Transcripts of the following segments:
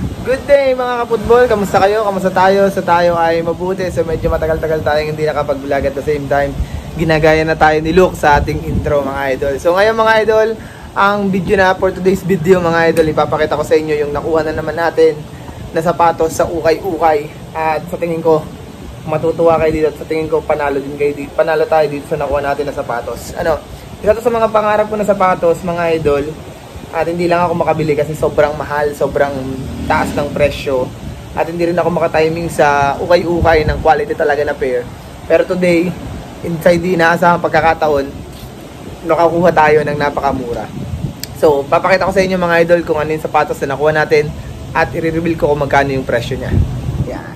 Good day mga kaputbol, kamusta kayo? Kamusta tayo? So tayo ay mabuti. So medyo matagal-tagal tayong hindi nakapag-vlog at the same time ginagaya na tayo ni Luke sa ating intro mga idol. So ngayon mga idol, ang video na for today's video mga idol, ipapakita ko sa inyo yung nakuha na naman natin na sapatos sa ukay-ukay. At sa tingin ko matutuwa kayo dito at sa tingin ko panalo din kayo dito. Panalo tayo dito sa nakuha natin na sapatos. Isa to sa mga pangarap ko na sapatos mga idol. At hindi lang ako makabili kasi sobrang mahal, sobrang taas ng presyo. At hindi rin ako makatiming sa ukay-ukay ng quality talaga na pair. Pero today, inside di inaasahang pagkakataon, nakakuha tayo ng napakamura. So, papakita ko sa inyo mga idol kung ano yung sapatos na nakuha natin at i-reveal ko kung magkano yung presyo niya. Yan.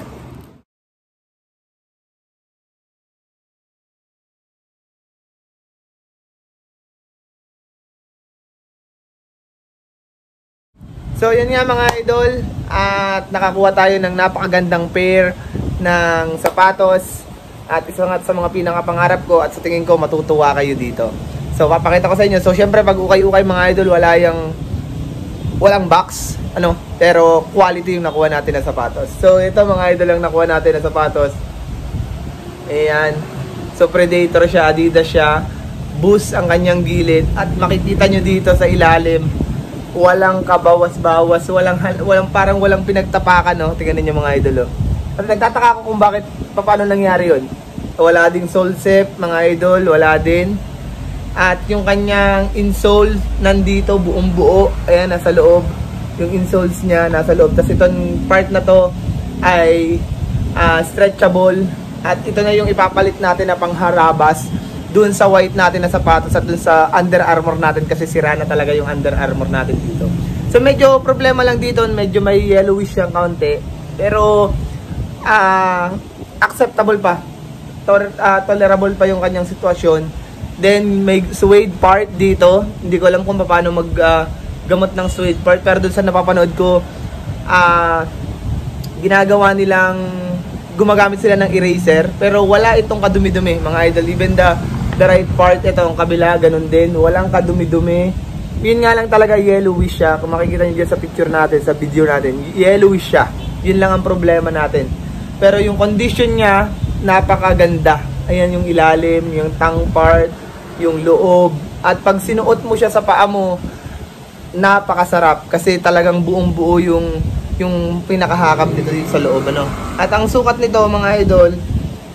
So yan nga mga idol, at nakakuha tayo ng napakagandang pair ng sapatos at isa nga sa mga pinakapangarap ko at sa tingin ko matutuwa kayo dito. So papakita ko sa inyo. So syempre pag ukay-ukay mga idol, walang box, pero quality yung nakuha natin na sapatos. So ito mga idol ang nakuha natin na sapatos. Ayan. So Predator siya, Adidas siya, Boost ang kanyang gilid at makikita nyo dito sa ilalim walang kabawas-bawas, parang walang pinagtapakan, no? Tingnan niyo mga idol, oh. At nagtataka ako kung paano nangyari 'yon. Wala ding sole set, mga idol, wala din. At yung kanyang insole nandito buong buo, ayan nasa loob. Yung insoles niya nasa loob. Tapos itong part na to ay stretchable at ito na yung ipapalit natin na pangharabas dun sa white natin na sapatos at dun sa Under Armour natin kasi sira na talaga yung Under Armour natin dito. So medyo problema lang dito, medyo may yellowish siyang kaunti, pero acceptable pa, tolerable pa yung kanyang sitwasyon. Then may suede part dito, hindi ko alam kung paano gamot ng suede part, pero dun sa napapanood ko ginagawa nilang gumagamit sila ng eraser, pero wala itong kadumi-dumi mga idol. Even the right part, ito ang kabila, ganun din, walang kadumi-dumi. Yun nga lang talaga, yellowish siya. Kung makikita nyo dyan sa picture natin, sa video natin, yellowish siya. Yun lang ang problema natin. Pero yung condition niya, napakaganda. Ayan yung ilalim, yung tongue part, yung loob. At pag sinuot mo siya sa paa mo, napakasarap. Kasi talagang buong buo yung pinakahakap nito dito sa loob, At ang sukat nito mga idol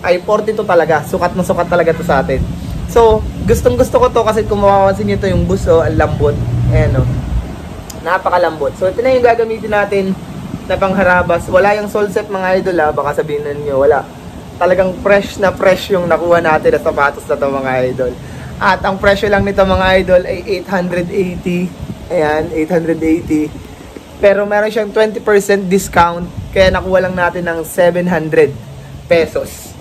ay 42 talaga. Sukat na sukat talaga to sa atin. So, gustong gusto ko to kasi kung mapapansin nyo to yung buso, ang lambot. Ayan, napakalambot. So, ito na yung gagamitin natin na pangharabas. Wala yung sole set mga idol, baka sabihin nyo, wala. Talagang fresh na fresh yung nakuha natin na sapatos na to mga idol. At ang presyo lang nito mga idol ay 880. Ayan, 880. Pero meron siyang 20% discount, kaya nakuha lang natin ng 700 pesos.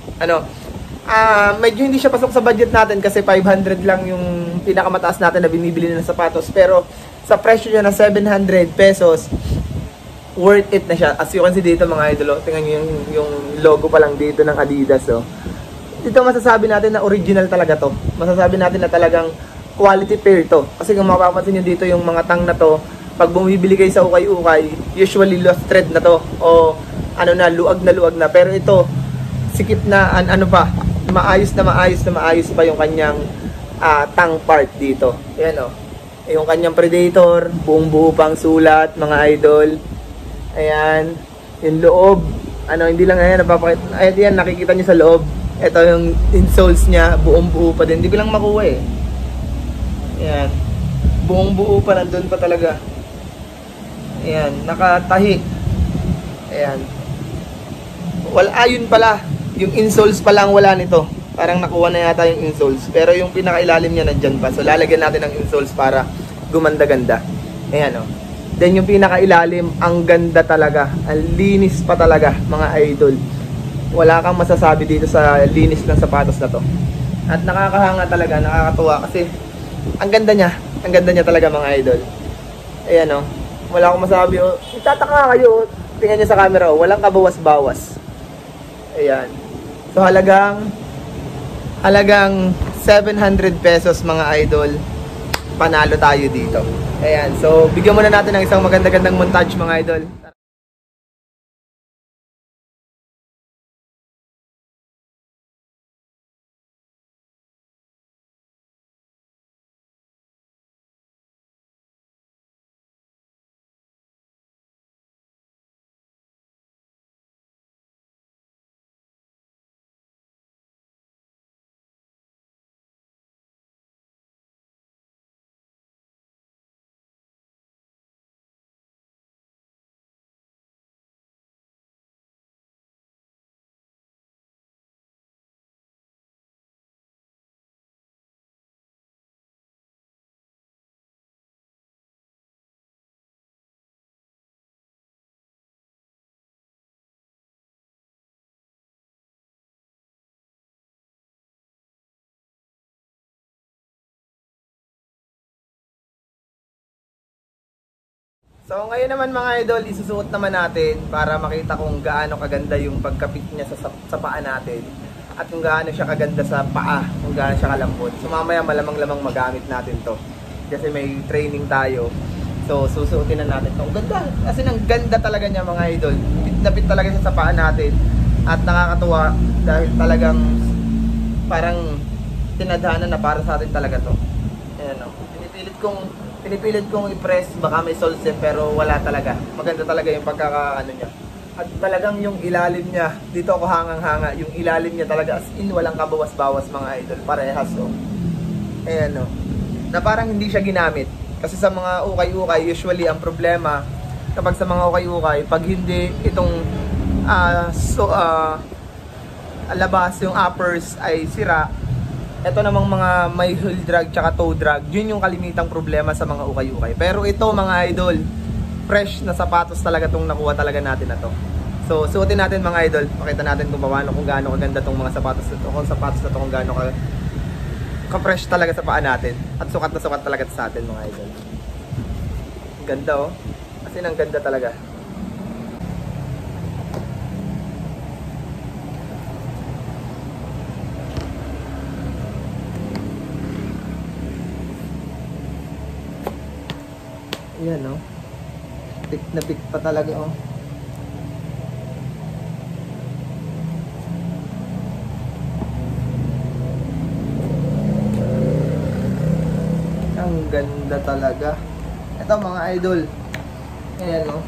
Medyo hindi siya pasok sa budget natin kasi 500 lang yung pinakamataas natin na binibili ng sapatos. Pero sa presyo niya na 700 pesos, worth it na siya. As you can see dito mga idol, tingnan nyo yung logo pa lang dito ng Adidas. Dito masasabi natin na original talaga to. Masasabi natin na talagang quality pair to. Kasi kung mapapansin nyo dito yung mga tang na to, pag bumibili kayo sa ukay-ukay, usually lost thread na to o luag na. Pero ito, sikip na maayos pa yung kanyang tongue part dito. Ayan yung kanyang Predator, buong buo pang sulat mga idol. Ayan, yung loob, hindi lang ayan, ayan nakikita niyo sa loob. Ito yung insoles niya, buong buo pa din. Hindi ko lang makuha Ayan, buong buo pa, nandun pa talaga. Ayan, nakatahi. Ayan. Ayun pala, yung insoles pa lang wala nito. Parang nakuha na yata yung insoles. Pero yung pinakailalim niya nandyan pa. So lalagyan natin ng insoles para gumanda-ganda. Ayan Then yung pinakailalim, ang ganda talaga. Ang linis pa talaga mga idol. Wala kang masasabi dito sa linis ng sapatos na to. At nakakahanga talaga, nakakatuwa kasi ang ganda niya. Ang ganda niya talaga mga idol. Ayan wala akong masabi. Itataka kayo. Tingnan niyo sa camera. Walang kabawas-bawas. Ayan. So halagang 700 pesos mga idol. Panalo tayo dito. Ayan. So bigyan muna natin ng isang maganda-gandang montage mga idol. So ngayon naman mga idol, isusuot naman natin para makita kung gaano kaganda yung pagkapit niya sa paa natin. At kung gaano siya kaganda sa paa, kung gaano siya kalambot. So mamaya malamang-lamang magamit natin to. Kasi may training tayo. So susuotin na natin to. Ang ganda, kasi ang ganda talaga niya mga idol. Pit na pit talaga siya sa paa natin. At nakakatuwa dahil talagang parang tinadhana na para sa atin talaga to. Ayan o. Pinipilit kong i-press, baka may solse pero wala talaga. Maganda talaga yung pagkakaano niya. At talagang yung ilalim niya, dito ako hangang-hanga, yung ilalim niya talaga as in walang kabawas-bawas mga idol. Parehas o. Ayan o. Na parang hindi siya ginamit. Kasi sa mga ukay-ukay, usually ang problema kapag sa mga ukay-ukay, pag hindi itong labas yung uppers ay sira, ito namang mga may heel drag tsaka toe drag, yun yung kalimitang problema sa mga ukay-ukay. Pero ito mga idol, fresh na sapatos talaga itong nakuha talaga natin na to. So suotin natin mga idol, pakita natin kung paano, kung gaano kaganda itong mga sapatos na to, kung gaano ka-fresh talaga sa paa natin. At sukat na sukat talaga sa atin mga idol. Ganda oh, kasi ang ganda talaga. Ayan no, pik na pik pa talaga oh. Ang ganda talaga. Ito mga idol. Ayan no.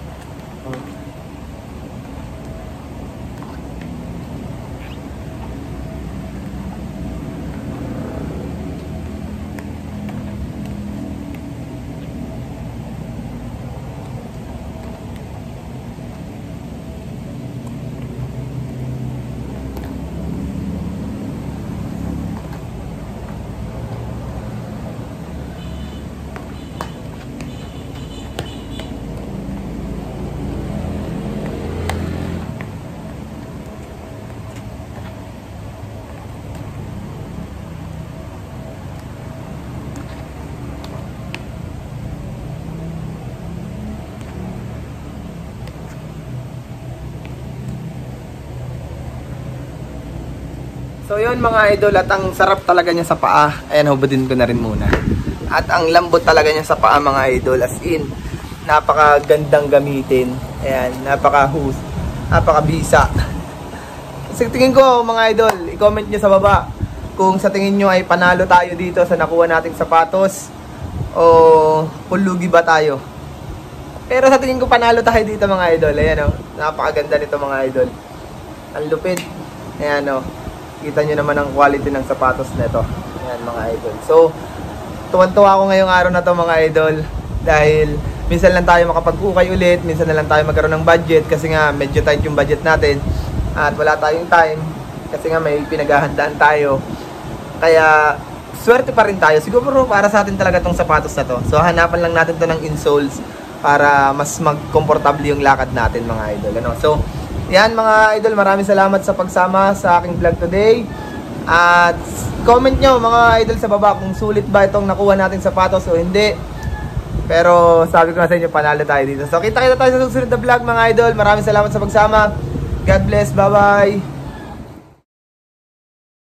So yun mga idol, at ang sarap talaga niya sa paa. Ayan, hubadin ko na rin muna. At ang lambot talaga niya sa paa mga idol, as in napakagandang gamitin. Ayan, napakabisa. Sa tingin ko mga idol, i-comment nyo sa baba kung sa tingin nyo ay panalo tayo dito sa nakuha nating sapatos o pulugi ba tayo. Pero sa tingin ko panalo tayo dito mga idol. Ayan o, napakaganda nito mga idol. Ang lupit. Ayan o, kita nyo naman ang quality ng sapatos nito. Ayan mga idol. So, tuwan-tuwa ako ngayong araw na to mga idol. Dahil minsan lang tayo makapag-ukay ulit, minsan na lang tayo magkaroon ng budget kasi nga medyo tight yung budget natin. At wala tayong time kasi nga may pinaghahandaan tayo. Kaya swerte pa rin tayo. Siguro para sa atin talaga tong sapatos na to. So hanapan lang natin to ng insoles para mas mag-comfortable yung lakad natin mga idol. Ano? So yan mga idol, maraming salamat sa pagsama sa aking vlog today. At comment nyo mga idol sa baba kung sulit ba itong nakuha nating sapatos o hindi. Pero sabi ko na sa inyo, panalo tayo dito. So kita-kita tayo sa susunod na vlog mga idol. Maraming salamat sa pagsama. God bless, bye bye.